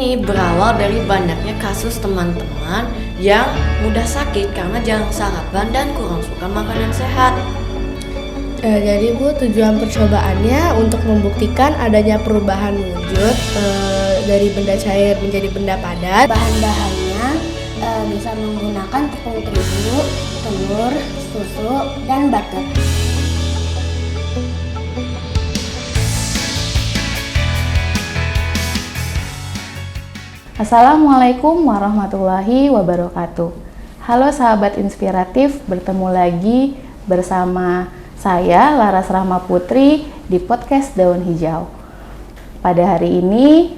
Ini berawal dari banyaknya kasus teman-teman yang mudah sakit karena jarang sarapan dan kurang suka makanan sehat. Jadi Bu, tujuan percobaannya untuk membuktikan adanya perubahan wujud dari benda cair menjadi benda padat. Bahan-bahannya bisa menggunakan tepung terigu, telur, susu, dan butter. Assalamualaikum warahmatullahi wabarakatuh. Halo sahabat inspiratif, bertemu lagi bersama saya Laras Rahma Putri di podcast Daun Hijau. Pada hari ini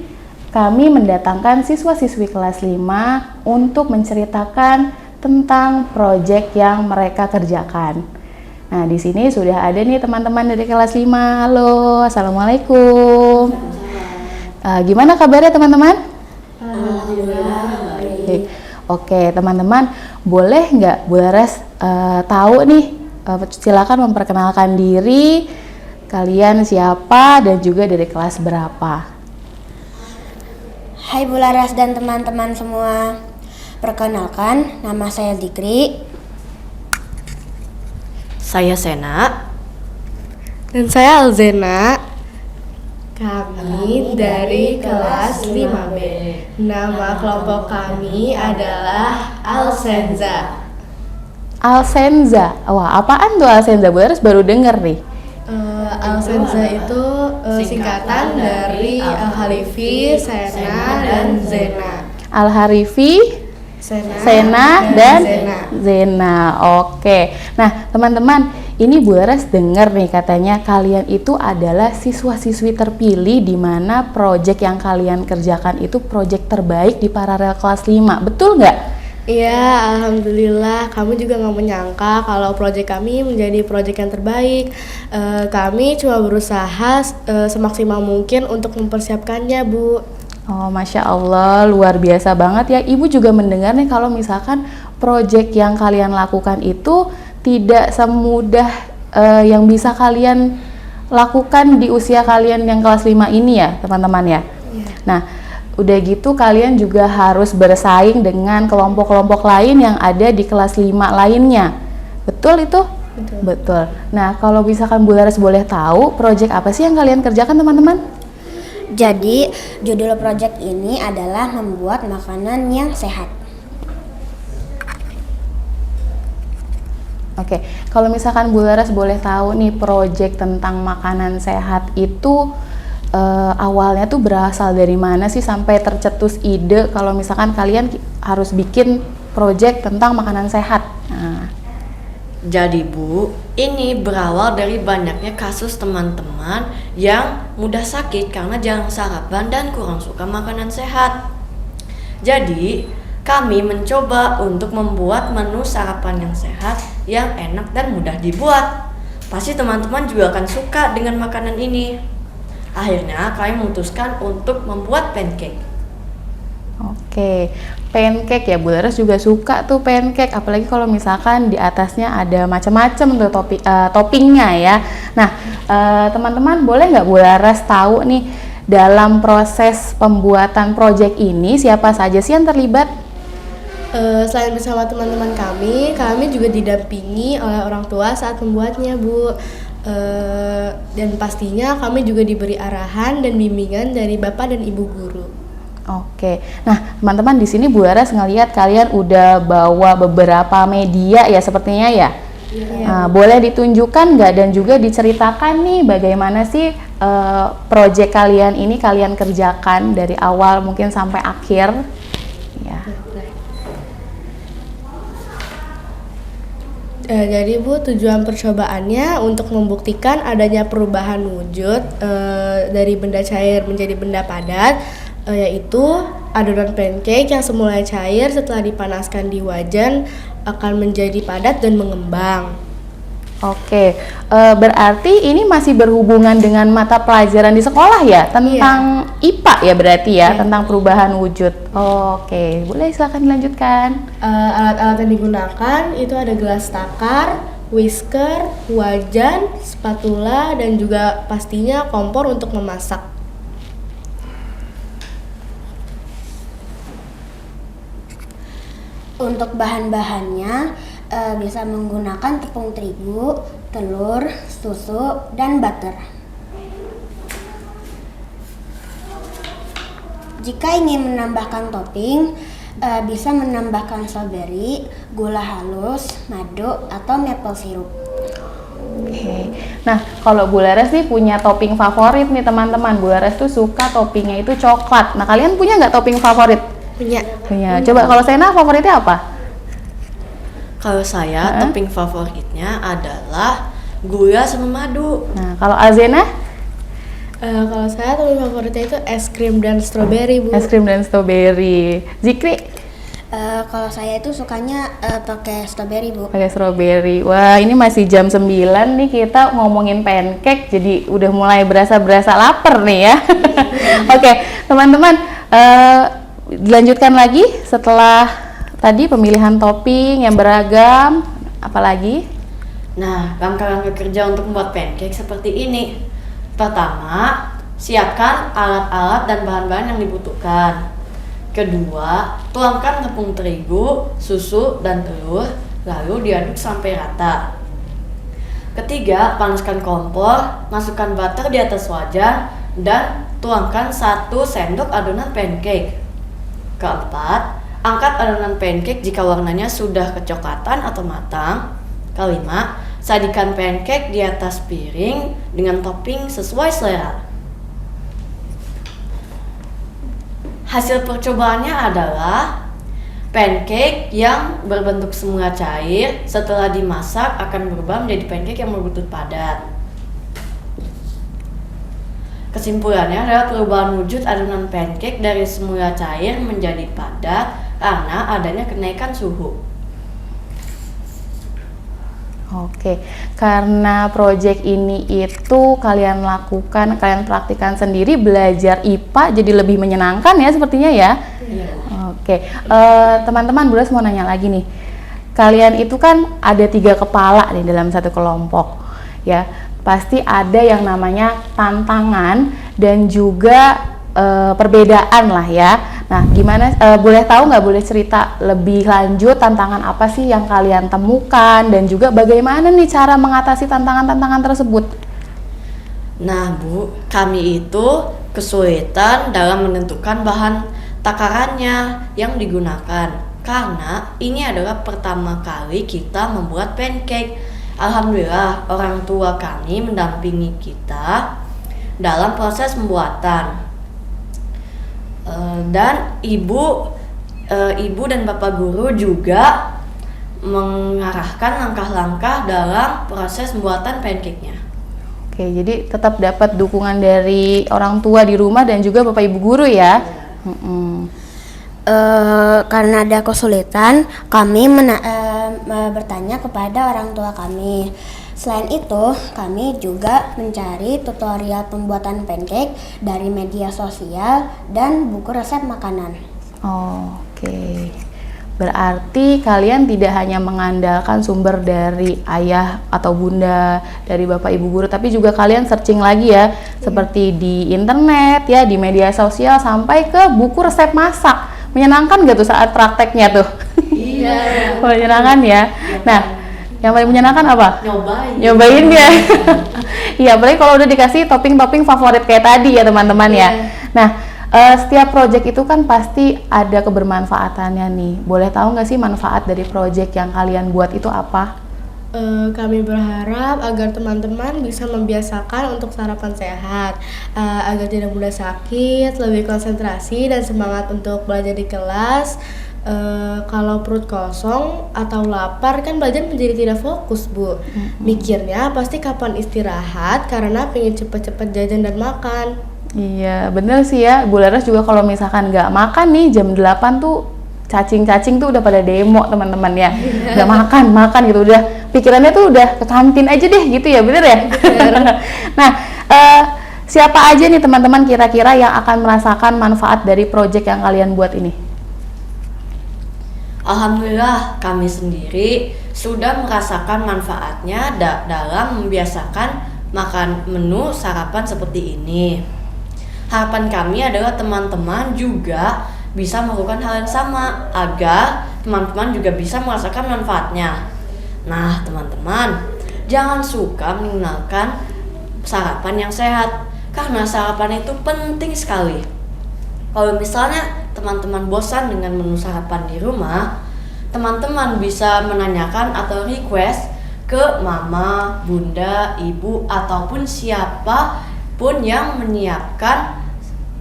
kami mendatangkan siswa-siswi kelas 5 untuk menceritakan tentang proyek yang mereka kerjakan. Nah, di sini sudah ada nih teman-teman dari kelas 5. Halo, Assalamualaikum. Gimana kabarnya teman-teman? Oke, teman-teman, boleh nggak Bu Laras tahu nih, silakan memperkenalkan diri, kalian siapa dan juga dari kelas berapa? Hai Bu Laras dan teman-teman semua. Perkenalkan, nama saya Dikri. Saya Sena. Dan saya Alzena. Kami dari kelas 5B. Nama kelompok kami adalah Alsenza. Alsenza. Wah, apaan tuh Alsenza? Bu Laras baru denger nih. Alsenza itu singkatan dari Al-Harifi, Sena, dan Zena. Al-Harifi, Sena, dan Zena. Oke. Nah, teman-teman, ini Bu Laras dengar nih katanya kalian itu adalah siswa-siswi terpilih di mana proyek yang kalian kerjakan itu proyek terbaik di paralel kelas 5. Betul nggak? Iya, alhamdulillah. Kami juga nggak menyangka kalau proyek kami menjadi proyek yang terbaik. Kami cuma berusaha semaksimal mungkin untuk mempersiapkannya, Bu. Oh, Masya Allah, luar biasa banget ya. Ibu juga mendengar nih kalau misalkan proyek yang kalian lakukan itu tidak semudah yang bisa kalian lakukan di usia kalian yang kelas 5 ini ya, teman-teman ya. Yeah. Nah, udah gitu kalian juga harus bersaing dengan kelompok-kelompok lain yang ada di kelas 5 lainnya. Betul itu? Betul. Nah, kalau misalkan Bu Laras boleh tahu, proyek apa sih yang kalian kerjakan, teman-teman? Jadi, judul proyek ini adalah membuat makanan yang sehat. Oke, kalau misalkan Bu Laras boleh tahu nih, proyek tentang makanan sehat itu awalnya tuh berasal dari mana sih sampai tercetus ide kalau misalkan kalian harus bikin proyek tentang makanan sehat? Nah. Jadi Bu, ini berawal dari banyaknya kasus teman-teman yang mudah sakit karena jarang sarapan dan kurang suka makanan sehat. Jadi, kami mencoba untuk membuat menu sarapan yang sehat, yang enak dan mudah dibuat. Pasti teman-teman juga akan suka dengan makanan ini. Akhirnya kami memutuskan untuk membuat pancake. Oke, pancake ya, Bu Laras juga suka tuh pancake, apalagi kalau misalkan di atasnya ada macam-macam tuh toppingnya ya. Nah, teman-teman boleh nggak Bu Laras tahu nih dalam proses pembuatan proyek ini siapa saja sih yang terlibat? Selain bersama teman-teman kami juga didampingi oleh orang tua saat membuatnya, Bu. Dan pastinya kami juga diberi arahan dan bimbingan dari Bapak dan Ibu guru. Oke, nah teman-teman di sini Bu Laras ngelihat kalian udah bawa beberapa media ya sepertinya ya. Nah, boleh ditunjukkan nggak dan juga diceritakan nih bagaimana sih proyek kalian ini kalian kerjakan dari awal mungkin sampai akhir ya. Jadi Bu, tujuan percobaannya untuk membuktikan adanya perubahan wujud dari benda cair menjadi benda padat, yaitu adonan pancake yang semula cair setelah dipanaskan di wajan akan menjadi padat dan mengembang. Oke, berarti ini masih berhubungan dengan mata pelajaran di sekolah ya, tentang IPA ya berarti ya, tentang perubahan wujud. Oke, boleh silakan dilanjutkan. Alat-alat yang digunakan itu ada gelas takar, whisker, wajan, spatula, dan juga pastinya kompor untuk memasak. Untuk bahan-bahannya bisa menggunakan tepung terigu, telur, susu, dan butter. Jika ingin menambahkan topping, bisa menambahkan strawberry, gula halus, madu, atau maple syrup. Oke. Nah, kalau Bu Laras nih punya topping favorit nih teman-teman. Bu Laras tuh suka toppingnya itu coklat. Nah, kalian punya nggak topping favorit? Punya. Punya. Coba kalau Sena favoritnya apa? Kalau saya topping favoritnya adalah gula sama madu. Nah, kalau Azena? Kalau saya topping favoritnya itu es krim dan strawberry, Bu. Es krim dan strawberry. Zikri? Kalau saya itu sukanya pakai strawberry, Bu. Pakai strawberry. Wah, ini masih jam 9 nih kita ngomongin pancake, jadi udah mulai berasa lapar nih ya. Oke, teman-teman, dilanjutkan lagi setelah tadi pemilihan topping yang beragam, apalagi? Nah, langkah-langkah kerja untuk membuat pancake seperti ini. Pertama, siapkan alat-alat dan bahan-bahan yang dibutuhkan. Kedua, tuangkan tepung terigu, susu, dan telur, lalu diaduk sampai rata. Ketiga, panaskan kompor, masukkan butter di atas wajan, dan tuangkan 1 sendok adonan pancake. Keempat, angkat adonan pancake jika warnanya sudah kecoklatan atau matang. Kelima, sajikan pancake di atas piring dengan topping sesuai selera. Hasil percobaannya adalah pancake yang berbentuk semula cair setelah dimasak akan berubah menjadi pancake yang berbentuk padat. Kesimpulannya adalah perubahan wujud adonan pancake dari semula cair menjadi padat karena adanya kenaikan suhu. Oke, karena project ini itu kalian praktikkan sendiri, belajar IPA jadi lebih menyenangkan ya sepertinya ya. Iya. Oke, teman-teman, Bu Laras mau nanya lagi nih. Kalian itu kan ada 3 kepala nih dalam satu kelompok, ya. Pasti ada yang namanya tantangan dan juga perbedaan lah ya. Nah, gimana? Boleh tahu nggak? Boleh cerita lebih lanjut tantangan apa sih yang kalian temukan dan juga bagaimana nih cara mengatasi tantangan-tantangan tersebut? Nah, Bu, kami itu kesulitan dalam menentukan bahan takarannya yang digunakan karena ini adalah pertama kali kita membuat pancake. Alhamdulillah, orang tua kami mendampingi kita dalam proses pembuatan. Dan ibu dan bapak guru juga mengarahkan langkah-langkah dalam proses pembuatan pancake-nya. Oke, jadi tetap dapat dukungan dari orang tua di rumah dan juga bapak ibu guru ya. Karena ada kesulitan, kami bertanya kepada orang tua kami. Selain itu, kami juga mencari tutorial pembuatan pancake dari media sosial dan buku resep makanan. Oke. Berarti kalian tidak hanya mengandalkan sumber dari ayah atau bunda, dari bapak ibu guru, tapi juga kalian searching lagi ya, seperti di internet ya, di media sosial, sampai ke buku resep masak. Menyenangkan gak tuh saat prakteknya tuh? Iya. Menyenangkan ya. Nah, yang paling menyenangkan apa? Nyobain ya. Iya, apalagi kalau udah dikasih topping-topping favorit kayak tadi ya teman-teman ya. Nah, setiap project itu kan pasti ada kebermanfaatannya nih. Boleh tahu nggak sih manfaat dari project yang kalian buat itu apa? Kami berharap agar teman-teman bisa membiasakan untuk sarapan sehat, agar tidak mudah sakit, lebih konsentrasi dan semangat untuk belajar di kelas. Kalau perut kosong atau lapar kan belajar menjadi tidak fokus, Bu. Mikirnya pasti kapan istirahat karena pengen cepet-cepet jajan dan makan. Iya, bener sih ya. Bu Laras juga kalau misalkan nggak makan nih jam 8 tuh cacing-cacing tuh udah pada demo teman-teman ya. Udah makan gitu, udah pikirannya tuh udah ke kantin aja deh gitu ya, bener ya? Nah, siapa aja nih teman-teman kira-kira yang akan merasakan manfaat dari project yang kalian buat ini? Alhamdulillah, kami sendiri sudah merasakan manfaatnya dalam membiasakan makan menu sarapan seperti ini. Harapan kami adalah teman-teman juga bisa melakukan hal yang sama agar teman-teman juga bisa merasakan manfaatnya. Nah, teman-teman, jangan suka meninggalkan sarapan yang sehat, karena sarapan itu penting sekali. Kalau misalnya teman-teman bosan dengan menu sarapan di rumah, teman-teman bisa menanyakan atau request ke mama, bunda, ibu, ataupun siapapun yang menyiapkan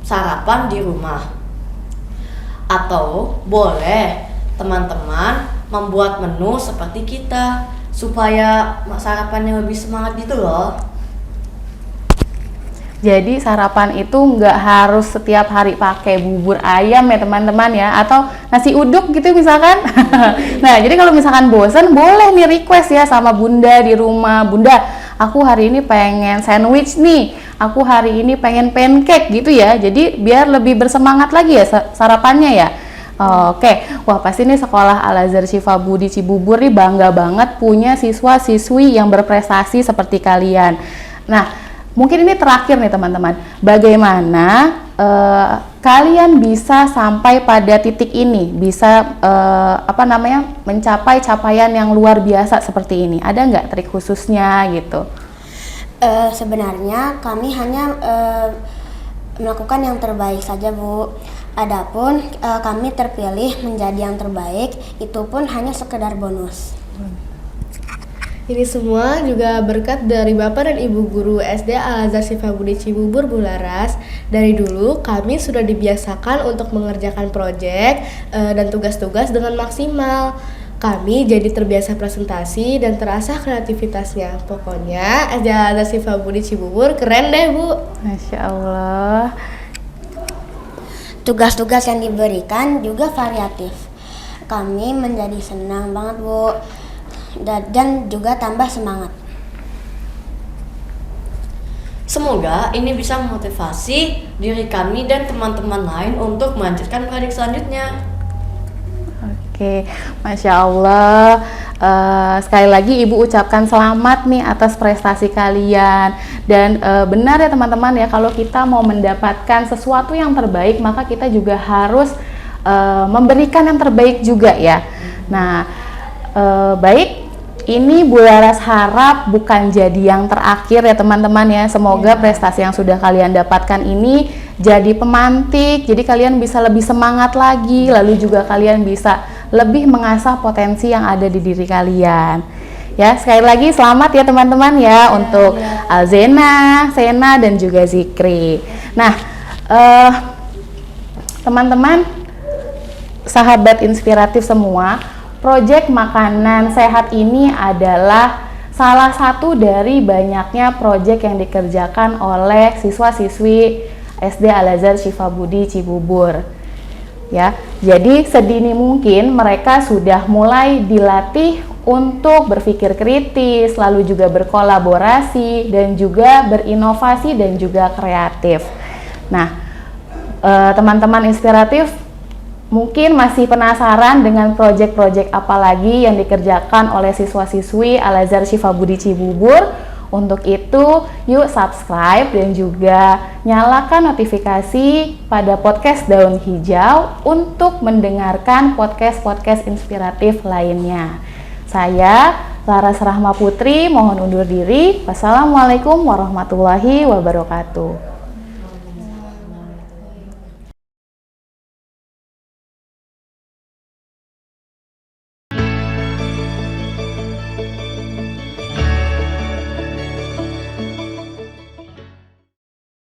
sarapan di rumah. Atau boleh teman-teman membuat menu seperti kita supaya sarapannya lebih semangat gitu loh. Jadi sarapan itu nggak harus setiap hari pakai bubur ayam ya teman-teman ya, atau nasi uduk gitu misalkan. Nah, jadi kalau misalkan bosan boleh nih request ya sama bunda di rumah, bunda aku hari ini pengen sandwich nih, aku hari ini pengen pancake gitu ya, jadi biar lebih bersemangat lagi ya sarapannya ya. Oke, wah pasti nih sekolah Al-Azhar Syifa Budi Cibubur nih bangga banget punya siswa-siswi yang berprestasi seperti kalian. Nah, mungkin ini terakhir nih teman-teman, bagaimana kalian bisa sampai pada titik ini, bisa mencapai capaian yang luar biasa seperti ini? Ada nggak trik khususnya gitu? Sebenarnya kami hanya melakukan yang terbaik saja, Bu. Adapun kami terpilih menjadi yang terbaik, itu pun hanya sekedar bonus. Ini semua juga berkat dari Bapak dan Ibu Guru SD Al-Azhar Syifa Budi Cibubur Bu Laras. Dari dulu kami sudah dibiasakan untuk mengerjakan proyek dan tugas-tugas dengan maksimal. Kami jadi terbiasa presentasi dan terasa kreativitasnya. Pokoknya SD Al-Azhar Syifa Budi Cibubur keren deh, Bu. Masya Allah. Tugas-tugas yang diberikan juga variatif. Kami menjadi senang banget, Bu. Dan juga tambah semangat. Semoga ini bisa memotivasi diri kami dan teman-teman lain untuk melanjutkan proyek selanjutnya. Oke, Masya Allah. Sekali lagi Ibu ucapkan selamat nih atas prestasi kalian. Dan benar ya teman-teman ya, kalau kita mau mendapatkan sesuatu yang terbaik, maka kita juga harus memberikan yang terbaik juga ya. Nah, baik, ini Bu Laras harap bukan jadi yang terakhir ya teman-teman ya. Semoga prestasi yang sudah kalian dapatkan ini jadi pemantik, jadi kalian bisa lebih semangat lagi, lalu juga kalian bisa lebih mengasah potensi yang ada di diri kalian. Ya, sekali lagi selamat ya teman-teman ya untuk Alzena, Sena, dan juga Zikri. Nah, teman-teman, sahabat inspiratif semua, proyek makanan sehat ini adalah salah satu dari banyaknya proyek yang dikerjakan oleh siswa-siswi SD Al-Azhar Syifa Budi Cibubur. Ya, jadi sedini mungkin mereka sudah mulai dilatih untuk berpikir kritis, lalu juga berkolaborasi dan juga berinovasi dan juga kreatif. Nah, teman-teman inspiratif mungkin masih penasaran dengan proyek-proyek apa lagi yang dikerjakan oleh siswa-siswi Al-Azhar Syifa Budi Cibubur. Untuk itu, yuk subscribe dan juga nyalakan notifikasi pada podcast Daun Hijau untuk mendengarkan podcast-podcast inspiratif lainnya. Saya, Laras Rahma Putri, mohon undur diri. Wassalamualaikum warahmatullahi wabarakatuh.